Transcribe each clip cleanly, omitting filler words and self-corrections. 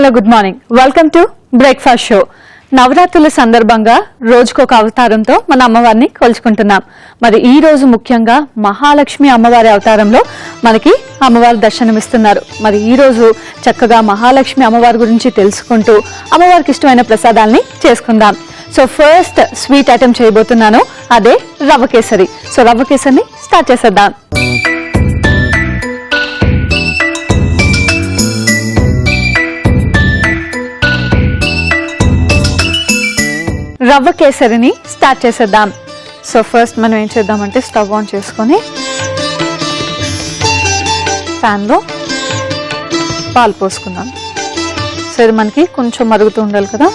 Hello good morning, welcome to breakfast show. నవరాత్రుల సందర్భంగా రోజుకొక అవతారంతో మన అమ్మవారిని కొలుచుకుంటున్నాం. మరి ఈ రోజు ముఖ్యంగా మహాలక్ష్మి అమ్మవారి అవతారంలో మనకి అమ్మవారు దర్శనమిస్తున్నారు. మరి ఈ రోజు చక్కగా మహాలక్ష్మి అమ్మవారి గురించి తెలుసుకుంటూ అమ్మవారికి ఇష్టమైన ప్రసాదాలని చేసుకుందాం. సో ఫస్ట్ స్వీట్ ఐటెం చేయబోతున్నాను, అదే రవ్వ కేసరి. సో రవ్వ కేసరిని స్టార్ట్ చేసేద్దాం. రవ్వ కేసరిని స్టార్ట్ చేసేద్దాం. సో ఫస్ట్ మనం ఏం చేద్దామంటే స్టవ్ ఆన్ చేసుకొని ప్యాన్లో పాలు పోసుకుందాం. సో ఇది మనకి కొంచెం మరుగుతూ ఉండాలి కదా.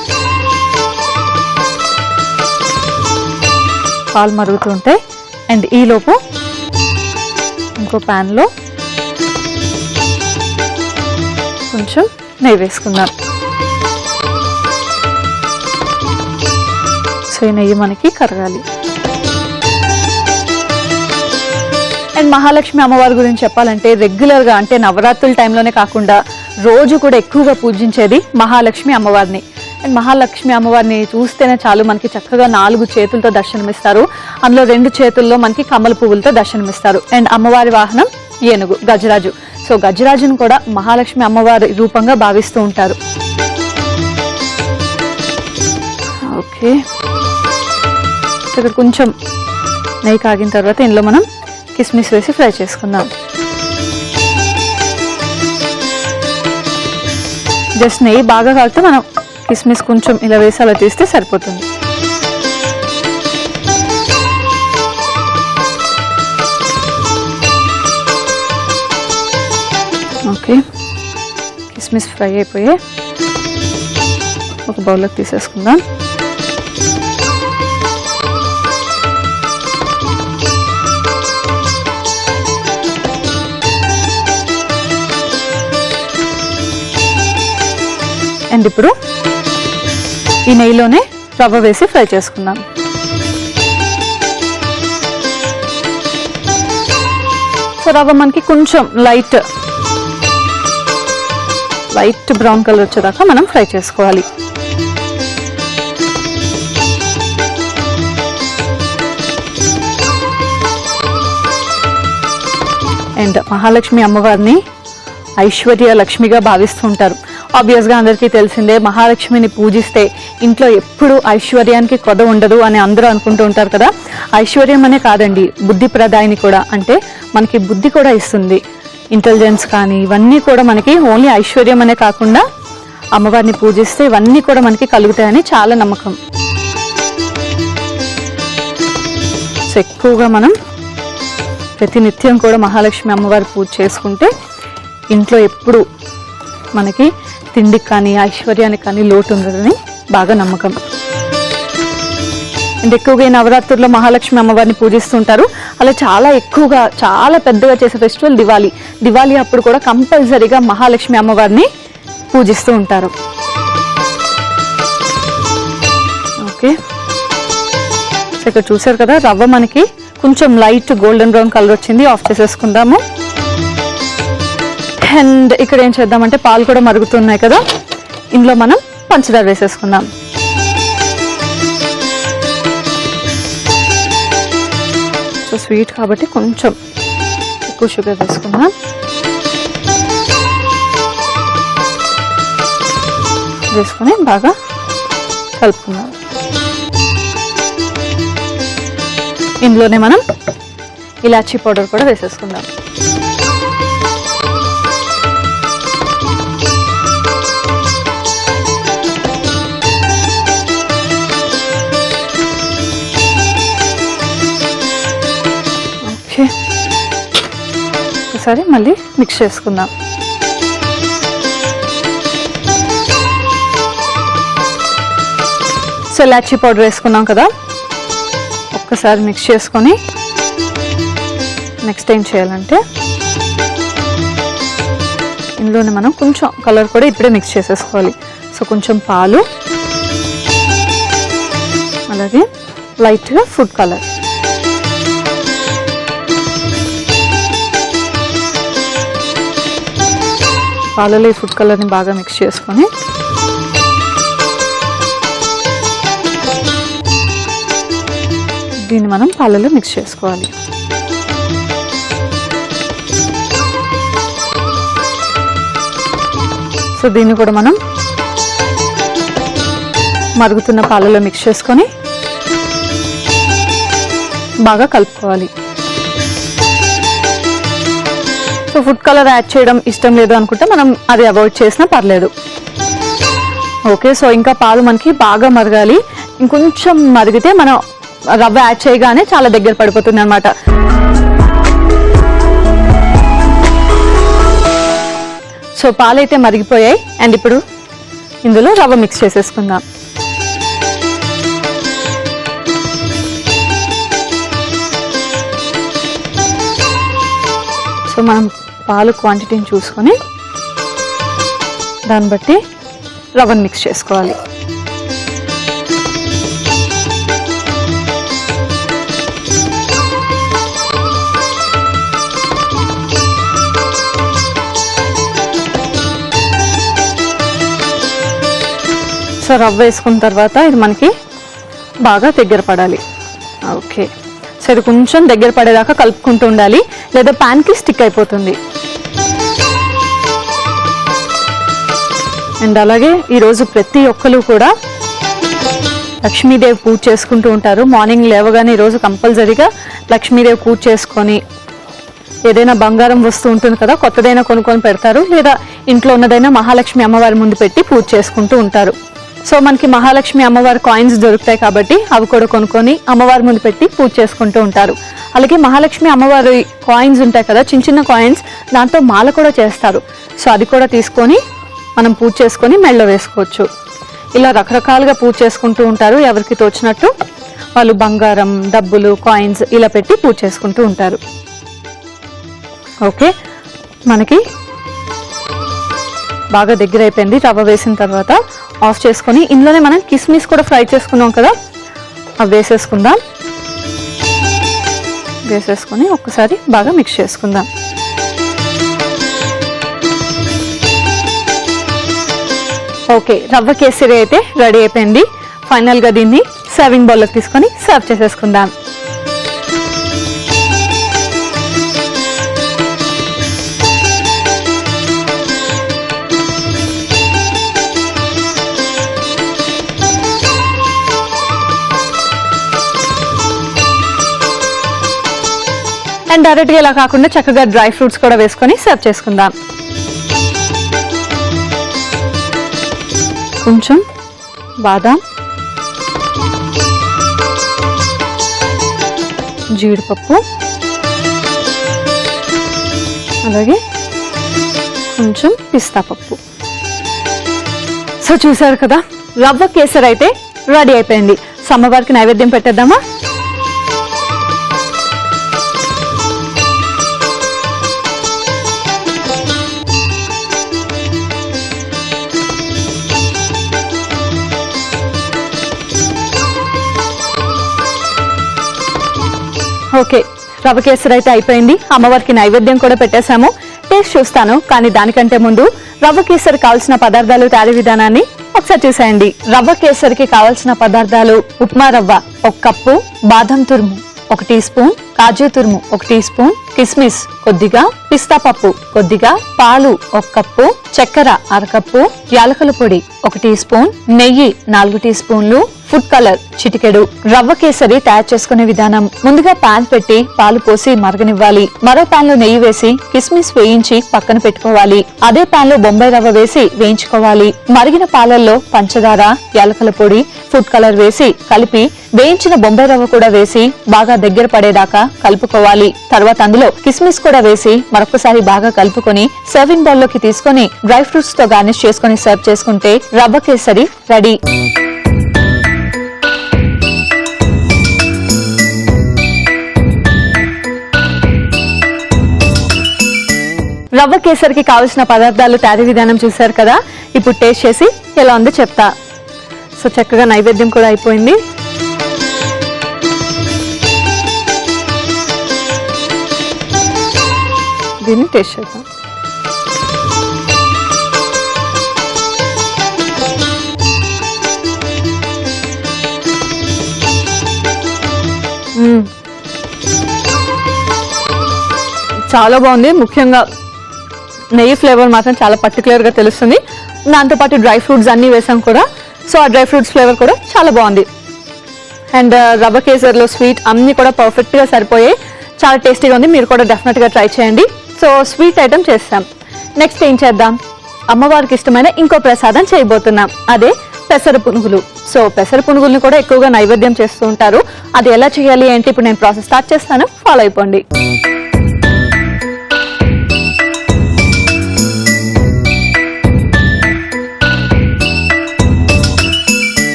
పాలు మరుగుతూ ఉంటాయి. అండ్ ఈలోపు ఇంకో ప్యాన్లో కొంచెం నెయ్యి వేసుకుందాం. సో ఈ నెయ్యి మనకి కరగాలి. అండ్ మహాలక్ష్మి అమ్మవారి గురించి చెప్పాలంటే రెగ్యులర్గా అంటే నవరాత్రుల టైంలోనే కాకుండా రోజు కూడా ఎక్కువగా పూజించేది మహాలక్ష్మి అమ్మవారిని. అండ్ మహాలక్ష్మి అమ్మవారిని చూస్తేనే చాలు, మనకి చక్కగా 4 చేతులతో దర్శనమిస్తారు. అందులో 2 చేతుల్లో మనకి కమల పువ్వులతో దర్శనమిస్తారు. అండ్ అమ్మవారి వాహనం ఏనుగు, గజరాజు. సో గజరాజును కూడా మహాలక్ష్మి అమ్మవారి రూపంగా భావిస్తూ ఉంటారు. ఓకే, ఇక్కడ కొంచెం నెయ్యి కాగిన తర్వాత ఇందులో మనం కిస్మిస్ వేసి ఫ్రై చేసుకుందాం. జస్ట్ నెయ్యి బాగా కాగితే మనం కిస్మిస్ కొంచెం ఇలా వేసి అలా తీస్తే సరిపోతుంది. ఓకే, కిస్మిస్ ఫ్రై అయిపోయి ఒక బౌల్లోకి తీసేసుకుందాం. అండ్ ఇప్పుడు ఈ నెయ్యిలోనే రవ్వ వేసి ఫ్రై చేసుకుందాం. సో రవ్వ మనకి కొంచెం లైట్ బ్రౌన్ కలర్ వచ్చేదాకా మనం ఫ్రై చేసుకోవాలి. అండ్ మహాలక్ష్మి అమ్మవారిని ఐశ్వర్య లక్ష్మిగా భావిస్తూ ఉంటారు. ఆబ్వియస్గా అందరికీ తెలిసిందే, మహాలక్ష్మిని పూజిస్తే ఇంట్లో ఎప్పుడు ఐశ్వర్యానికి కొద ఉండదు అని అందరూ అనుకుంటూ ఉంటారు కదా. ఐశ్వర్యం అనే కాదండి, బుద్ధి ప్రదాయిని కూడా. అంటే మనకి బుద్ధి కూడా ఇస్తుంది, ఇంటెలిజెన్స్ కానీ ఇవన్నీ కూడా మనకి. ఓన్లీ ఐశ్వర్యం అనే కాకుండా అమ్మవారిని పూజిస్తే ఇవన్నీ కూడా మనకి కలుగుతాయని చాలా నమ్మకం. సో ఎక్కువగా మనం ప్రతినిత్యం కూడా మహాలక్ష్మి అమ్మవారి పూజ చేసుకుంటే ఇంట్లో ఎప్పుడు మనకి తిండికి కానీ ఐశ్వర్యానికి కానీ లోటు ఉండదని బాగా నమ్మకం. అండ్ ఎక్కువగా ఈ నవరాత్రుల్లో మహాలక్ష్మి అమ్మవారిని పూజిస్తుంటారు. అలా చాలా ఎక్కువగా చాలా పెద్దగా చేసే ఫెస్టివల్ దివాళీ. దివాళీ అప్పుడు కూడా కంపల్సరీగా మహాలక్ష్మి అమ్మవారిని పూజిస్తూ ఉంటారు. ఓకే, సో ఇక్కడ చూసారు కదా, రవ్వ మనకి కొంచెం లైట్ గోల్డెన్ బ్రౌన్ కలర్ వచ్చింది. ఆఫ్ చేసేసుకుందాము. అండ్ ఇక్కడ ఏం చేద్దామంటే పాలు కూడా మరుగుతున్నాయి కదా, ఇందులో మనం పంచదార వేసేసుకుందాం. సో స్వీట్ కాబట్టి కొంచెం ఎక్కువ షుగర్ వేసుకుందాం. వేసుకొని బాగా కలుపుకుందాం. ఇందులోనే మనం ఇలాచీ పౌడర్ కూడా వేసేసుకుందాం. ఒకసారి మళ్ళీ మిక్స్ చేసుకుందాం. సో ఇలాచీ పౌడర్ వేసుకున్నాం కదా, ఒక్కసారి మిక్స్ చేసుకొని నెక్స్ట్ ఏం చేయాలంటే ఇందులోనే మనం కొంచెం కలర్ కూడా ఇప్పుడే మిక్స్ చేసేసుకోవాలి. సో కొంచెం పాలు, అలాగే లైట్గా ఫుడ్ కలర్. పాలలో ఈ ఫుడ్ కలర్ని బాగా మిక్స్ చేసుకొని దీన్ని మనం పాలలో మిక్స్ చేసుకోవాలి. సో దీన్ని కూడా మనం మరుగుతున్న పాలలో మిక్స్ చేసుకొని బాగా కలుపుకోవాలి. సో ఫుడ్ కలర్ యాడ్ చేయడం ఇష్టం లేదు అనుకుంటే మనం అది అవాయిడ్ చేసినా పర్లేదు. ఓకే, సో ఇంకా పాలు మనకి బాగా మరగాలి. ఇంకొంచెం మరిగితే మనం రవ్వ యాడ్ చేయగానే చాలా దగ్గర పడిపోతుంది అన్నమాట. సో పాలైతే మరిగిపోయాయి. అండ్ ఇప్పుడు ఇందులో రవ్వ మిక్స్ చేసేసుకుందాం. సో మనం పాలు క్వాంటిటీని చూసుకొని దాన్ని బట్టి రవ్వను మిక్స్ చేసుకోవాలి. సో రవ్వ వేసుకున్న తర్వాత ఇది మనకి బాగా దగ్గర పడాలి. ఓకే, సో ఇది కొంచెం దగ్గర పడేదాకా కలుపుకుంటూ ఉండాలి, లేదా ప్యాన్కి స్టిక్ అయిపోతుంది. అండ్ అలాగే ఈరోజు ప్రతి ఒక్కరు కూడా లక్ష్మీదేవి పూజ చేసుకుంటూ ఉంటారు. మార్నింగ్ లేవగానే ఈరోజు కంపల్సరీగా లక్ష్మీదేవి పూజ చేసుకొని ఏదైనా బంగారం వస్తువు ఉంటుంది కదా, కొత్తదైనా కొనుక్కొని పెడతారు, లేదా ఇంట్లో ఉన్నదైనా మహాలక్ష్మి అమ్మవారి ముందు పెట్టి పూజ చేసుకుంటూ ఉంటారు. సో మనకి మహాలక్ష్మి అమ్మవారి కాయిన్స్ దొరుకుతాయి కాబట్టి అవి కూడా కొనుక్కొని అమ్మవారి ముందు పెట్టి పూజ చేసుకుంటూ ఉంటారు. అలాగే మహాలక్ష్మి అమ్మవారి కాయిన్స్ ఉంటాయి కదా, చిన్న చిన్న కాయిన్స్, దాంతో మాల కూడా చేస్తారు. సో అది కూడా తీసుకొని మనం పూజ చేసుకొని మెళ్ళో వేసుకోవచ్చు. ఇలా రకరకాలుగా పూజ చేసుకుంటూ ఉంటారు. ఎవరికి తోచినట్టు వాళ్ళు బంగారం, డబ్బులు, కాయిన్స్ ఇలా పెట్టి పూజ చేసుకుంటూ ఉంటారు. ఓకే, మనకి బాగా దగ్గర అయిపోయింది. రవ్వ వేసిన తర్వాత ఆఫ్ చేసుకొని ఇందులోనే మనం కిస్మిస్ కూడా ఫ్రై చేసుకున్నాం కదా, అవి వేసేసుకుందాం. వేసేసుకొని ఒక్కసారి బాగా మిక్స్ చేసుకుందాం. ఓకే, రవ్వ కేసరి అయితే రెడీ అయిపోయింది. ఫైనల్గా దీన్ని సర్వింగ్ బౌల్లోకి తీసుకొని సర్వ్ చేసేసుకుందాం. అండ్ డైరెక్ట్గా ఇలా కాకుండా చక్కగా డ్రై ఫ్రూట్స్ కూడా వేసుకొని సర్వ్ చేసుకుందాం. కొంచెం బాదాం, జీడిపప్పు, అలాగే కొంచెం పిస్తా పప్పు. సో చూసారు కదా, రవ్వ కేసరి అయితే రెడీ అయిపోయింది. అమ్మవారికి నైవేద్యం పెట్టేద్దామా? ఓకే, రవ్వ కేసరి అయితే అయిపోయింది. అమ్మవారికి నైవేద్యం కూడా పెట్టేశాము. టేస్ట్ చూస్తాను, కానీ దానికంటే ముందు రవ్వ కేసరి కావాల్సిన పదార్థాలు, తయారీ విధానాన్ని ఒకసారి చూసేయండి. రవ్వ కేసరికి కావాల్సిన పదార్థాలు: ఉప్మా రవ్వ 1 కప్పు, బాదం తురుము 1 టీ స్పూన్, కాజు తురుము 1 టీ స్పూన్, కిస్మిస్ కొద్దిగా, పిస్తా పప్పు కొద్దిగా, పాలు 1 కప్పు, చక్కెర 1/2 కప్పు, యాలకుల పొడి 1 టీ స్పూన్, నెయ్యి 4 టీ స్పూన్లు, ఫుడ్ కలర్ చిటికెడు. రవ్వ కేసరి తయారు చేసుకునే విధానం: ముందుగా పాన్ పెట్టి పాలు పోసి మరగనివ్వాలి. మరో పాన్ లో నెయ్యి వేసి కిస్మిస్ వేయించి పక్కన పెట్టుకోవాలి. అదే పాన్ లో బొంబాయి రవ్వ వేసి వేయించుకోవాలి. మరిగిన పాలల్లో పంచదార, యాలకుల పొడి, ఫుడ్ కలర్ వేసి కలిపి వేయించిన బొంబాయి రవ్వ కూడా వేసి బాగా దగ్గర పడేదాకా కలుపుకోవాలి. తర్వాత అందులో కిస్మిస్ కూడా వేసి మరొకసారి బాగా కలుపుకొని సర్వింగ్ బౌల్ లోకి తీసుకొని డ్రై ఫ్రూట్స్ తో గార్నిష్ చేసుకుని సర్వ్ చేసుకుంటే రవ్వ కేసరి రెడీ. రవ్వ కేసరికి కావలసిన పదార్థాలు, తయారీ విధానం చూశారు కదా. ఇప్పుడు టేస్ట్ చేసి ఎలా ఉందో చెప్తా. సో చక్కగా నైవేద్యం కూడా అయిపోయింది. దీన్ని టేస్ట్ చేద్దాం. చాలా బాగుంది. ముఖ్యంగా నెయ్యి ఫ్లేవర్ మాత్రం చాలా పర్టికులర్గా తెలుస్తుంది. దాంతోపాటు డ్రై ఫ్రూట్స్ అన్నీ వేసాం కూడా, సో ఆ డ్రై ఫ్రూట్స్ ఫ్లేవర్ కూడా చాలా బాగుంది. అండ్ రవ్వ కేసర్లో స్వీట్ అన్నీ కూడా పర్ఫెక్ట్గా సరిపోయాయి. చాలా టేస్టీగా ఉంది. మీరు కూడా డెఫినెట్గా ట్రై చేయండి. సో స్వీట్ ఐటమ్ చేస్తాం. నెక్స్ట్ ఏం చేద్దాం, అమ్మవారికి ఇష్టమైన ఇంకో ప్రసాదం చేయబోతున్నాం. అదే పెసర పునుగులు. సో పెసర పునుగుల్ని కూడా ఎక్కువగా నైవేద్యం చేస్తూ ఉంటారు. అది ఎలా చేయాలి అంటే ఇప్పుడు నేను ప్రాసెస్ స్టార్ట్ చేస్తాను, ఫాలో అయిపోండి.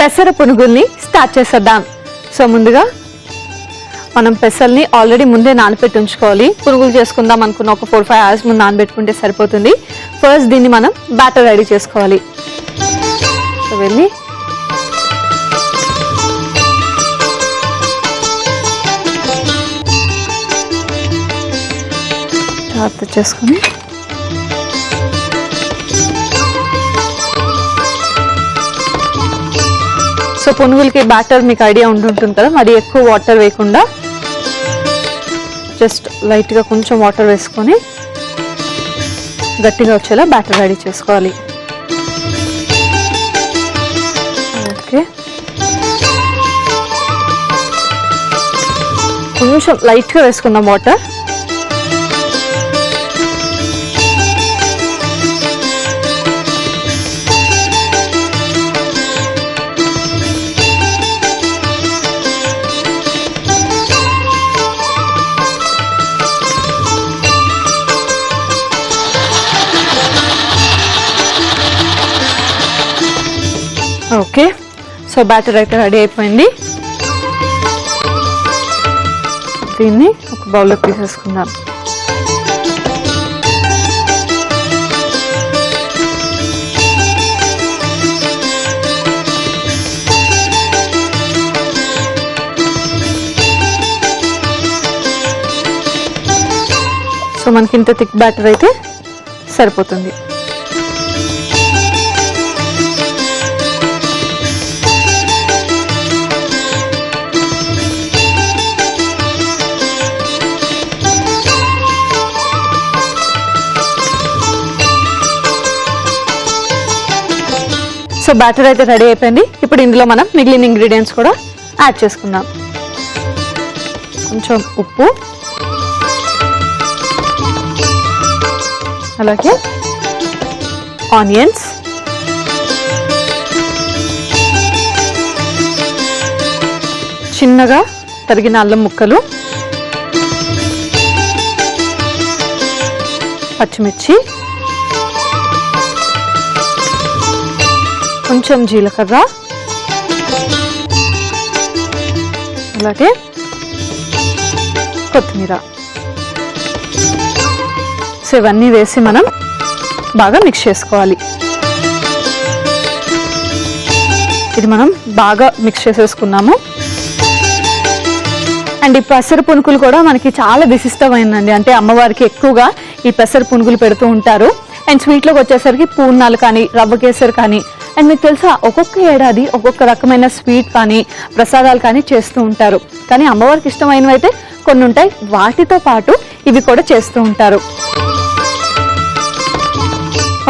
పెసర పునుగుల్ని స్టార్ట్ చేసేద్దాం. సో ముందుగా మనం పెసల్ని ఆల్రెడీ ముందే నానబెట్టి ఉంచుకోవాలి. పునుగులు చేసుకుందాం అనుకున్న ఒక 4-5 hours ముందు నానబెట్టుకుంటే సరిపోతుంది. ఫస్ట్ దీన్ని మనం బ్యాటర్ రెడీ చేసుకోవాలి. సో వెళ్ళి జాగ్రత్త చేసుకొని సో పునుగులకి బ్యాటర్ మీకు ఐడియా ఉంటుంటుంది కదా, మరి ఎక్కువ వాటర్ వేయకుండా జస్ట్ లైట్గా కొంచెం వాటర్ వేసుకొని గట్టిగా వచ్చేలా బ్యాటర్ రెడీ చేసుకోవాలి. ఓకే, కొంచెం లైట్గా వేసుకుందాం వాటర్. ఓకే, సో బ్యాటర్ అయితే రెడీ అయిపోయింది. దీన్ని ఒక బౌల్లో తీసేసుకుందాం. సో మనకి ఇంత థిక్ బ్యాటర్ అయితే సరిపోతుంది. సో బ్యాటర్ అయితే రెడీ అయిపోయింది. ఇప్పుడు ఇందులో మనం మిగిలిన ఇంగ్రీడియంట్స్ కూడా యాడ్ చేసుకుందాం. కొంచెం ఉప్పు, అలాగే ఆనియన్స్, చిన్నగా తరిగిన అల్లం ముక్కలు, పచ్చిమిర్చి, కొంచెం జీలకర్ర, అలాగే కొత్తిమీర. సో ఇవన్నీ వేసి మనం బాగా మిక్స్ చేసుకోవాలి. ఇది మనం బాగా మిక్స్ చేసేసుకున్నాము. అండ్ ఈ పెసర పునుగులు కూడా మనకి చాలా విశిష్టమైందండి. అంటే అమ్మవారికి ఎక్కువగా ఈ పెసర పునుగులు పెడుతూ ఉంటారు. అండ్ స్వీట్లోకి వచ్చేసరికి పూర్ణాలు కానీ, రవ్వ కేసరి కానీ, అండ్ మీకు తెలుసా ఒక్కొక్క ఏడాది ఒక్కొక్క రకమైన స్వీట్ కానీ, ప్రసాదాలు కానీ చేస్తూ ఉంటారు. కానీ అమ్మవారికి ఇష్టమైనవి అయితే కొన్ని ఉంటాయి, వాటితో పాటు ఇవి కూడా చేస్తూ ఉంటారు.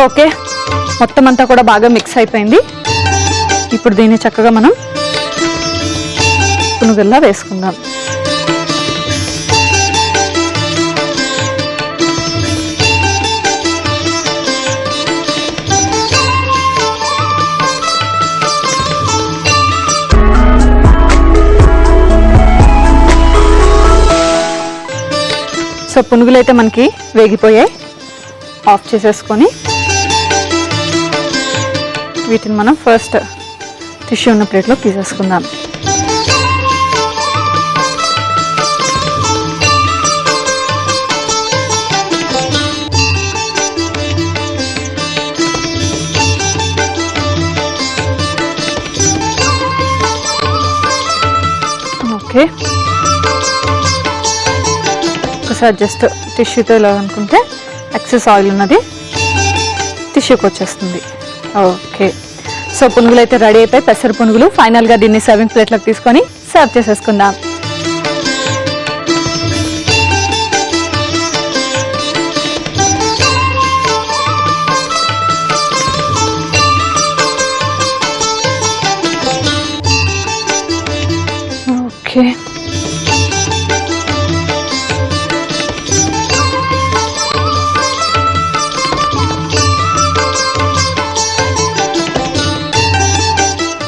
ఓకే, మొత్తం అంతా కూడా బాగా మిక్స్ అయిపోయింది. ఇప్పుడు దీన్ని చక్కగా మనం పునుగుల్లా వేసుకుందాం. సో పునుగులు అయితే మనకి వేగిపోయాయి. ఆఫ్ చేసేసుకొని వీటిని మనం ఫస్ట్ టిష్యూ ఉన్న ప్లేట్లో తీసేసుకుందాం. ఓకే, ఒకసారి జస్ట్ టిష్యూతో ఇలా అనుకుంటే ఎక్సెస్ ఆయిల్ ఉన్నది టిష్యూకి వచ్చేస్తుంది. ఓకే, సో పునుగులు అయితే రెడీ అయిపోయి, పెసర పునుగులు. ఫైనల్గా దీన్ని సర్వింగ్ ప్లేట్లోకి తీసుకొని సర్వ్ చేసేసుకుందాం. ఓకే,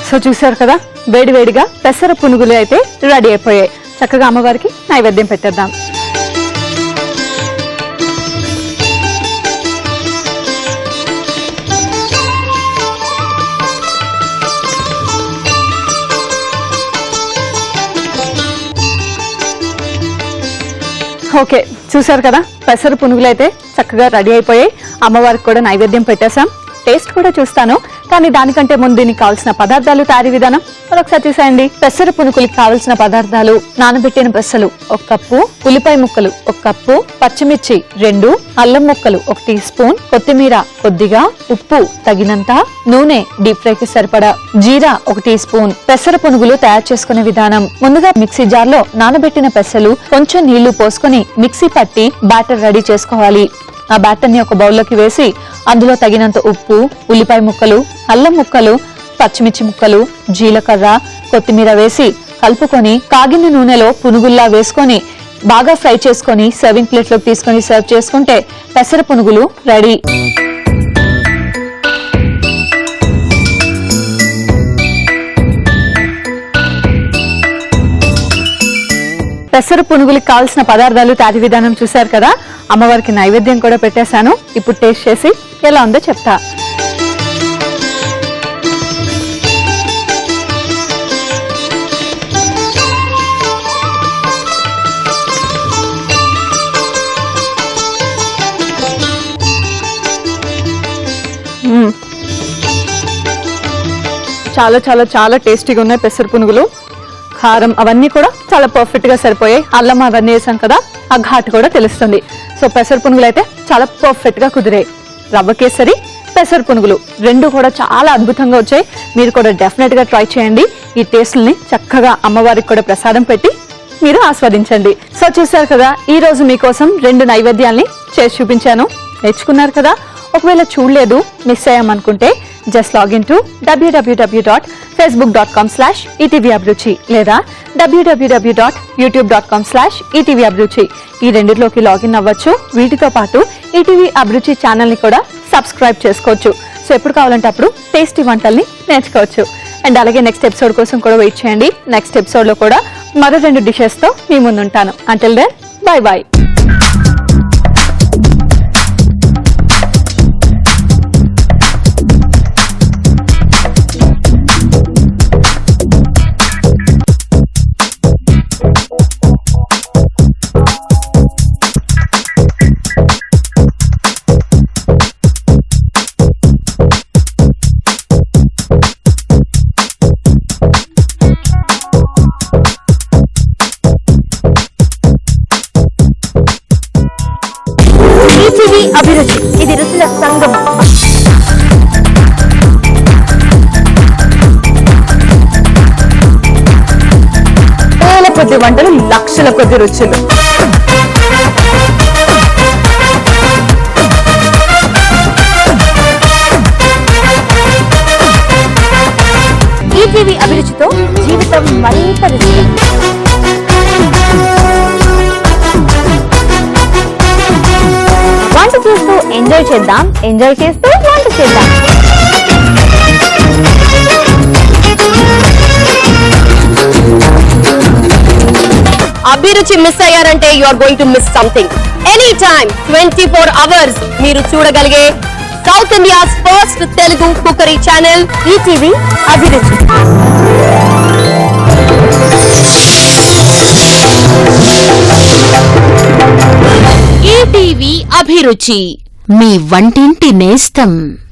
సో చూసారు కదా, వేడివేడిగా పెసర పునుగులు అయితే రెడీ అయిపోయాయి. చక్కగా అమ్మవారికి నైవేద్యం పెట్టేద్దాం. ఓకే, చూసారు కదా, పెసర పునుగులు అయితే చక్కగా రెడీ అయిపోయాయి. అమ్మవారికి కూడా నైవేద్యం పెట్టేశాం. టేస్ట్ కూడా చూస్తాను, కానీ దానికంటే ముందు దీనికి కావాల్సిన పదార్థాలు, తయారీ విధానం ఒకసారి చూసేయండి. పెసర పునుగులకి కావాల్సిన పదార్థాలు: నానబెట్టిన పెసలు 1 కప్పు, ఉల్లిపాయ ముక్కలు 1 కప్పు, పచ్చిమిర్చి 2, అల్లం ముక్కలు 1 టీ స్పూన్, కొత్తిమీర కొద్దిగా, ఉప్పు తగినంత, నూనె డీప్ ఫ్రైకి సరిపడా, జీరా 1 టీ స్పూన్. పెసర పునుగులు తయారు చేసుకునే విధానం: ముందుగా మిక్సీ జార్ లో నానబెట్టిన పెసలు కొంచెం నీళ్లు పోసుకొని మిక్సీ పట్టి బ్యాటర్ రెడీ చేసుకోవాలి. ఆ బ్యాటర్ ని ఒక బౌల్లోకి వేసి అందులో తగినంత ఉప్పు, ఉల్లిపాయ ముక్కలు, అల్లం ముక్కలు, పచ్చిమిర్చి ముక్కలు, జీలకర్ర, కొత్తిమీర వేసి కలుపుకొని కాగిన నూనెలో పునుగుల్లా వేసుకొని బాగా ఫ్రై చేసుకొని సర్వింగ్ ప్లేట్ లోకి తీసుకొని సర్వ్ చేసుకుంటే పెసర పునుగులు రెడీ. పెసర పునుగులకి కావాల్సిన పదార్థాలు, తయారీ విధానం చూశారు కదా. అమ్మవారికి నైవేద్యం కూడా పెట్టేశాను. ఇప్పుడు టేస్ట్ చేసి ఎలా ఉందో చెప్తా. చాలా చాలా చాలా టేస్టీగా ఉన్నాయి పెసర పునుగులు. కారం అవన్నీ కూడా చాలా పర్ఫెక్ట్ గా సరిపోయాయి. అల్లం అవన్నీ వేసాం కదా, ఆ ఘాటు కూడా తెలుస్తుంది. సో పెసర పునుగులు అయితే చాలా పర్ఫెక్ట్ గా కుదిరాయి. రవ్వ కేసరి, పెసర పునుగులు రెండు కూడా చాలా అద్భుతంగా వచ్చాయి. మీరు కూడా డెఫినెట్ గా ట్రై చేయండి. ఈ టేస్ట్ని చక్కగా అమ్మవారికి కూడా ప్రసాదం పెట్టి మీరు ఆస్వాదించండి. సో చూసారు కదా, ఈ రోజు మీకోసం 2 నైవేద్యాల్ని చేసి చూపించాను. నేర్చుకున్నారు కదా. ఒకవేళ చూడలేదు, మిస్ అయ్యామనుకుంటే జస్ట్ లాగిన్ టు www.facebook.com/etvabruchi లేదా www.youtube.com/etvabruchi ఈ రెండిట్లోకి లాగిన్ అవ్వచ్చు. వీటితో పాటు ఈటీవీ అభిరుచి ఛానల్ ని కూడా సబ్స్క్రైబ్ చేసుకోవచ్చు. సో ఎప్పుడు కావాలంటే అప్పుడు టేస్టీ వంటల్ని నేర్చుకోవచ్చు. అండ్ అలాగే నెక్స్ట్ ఎపిసోడ్ కోసం కూడా వెయిట్ చేయండి. నెక్స్ట్ ఎపిసోడ్ లో కూడా మరో 2 డిషెస్ తో మీ ముందు ఉంటాను. Until then, bye bye. Abhiruchi, ఇది రుచుల సంగమం. వేల కొద్ది వంటలు, లక్షల కొద్ది రుచులు. ఈటీవీ అభిరుచితో జీవితం మరింత రుచి. వంట చేస్తూ ఎంజాయ్ చేద్దాం, ఎంజాయ్ చేస్తూ వంట చేద్దాం. అభిరుచి మిస్ అయ్యారంటే you are going to miss something. Any time 24 hours మీరు చూడగలిగే south India's first Telugu cookery channel ETV Abhiruchi. ETV Abhiruchi, మీ వంటింటి నేస్తం.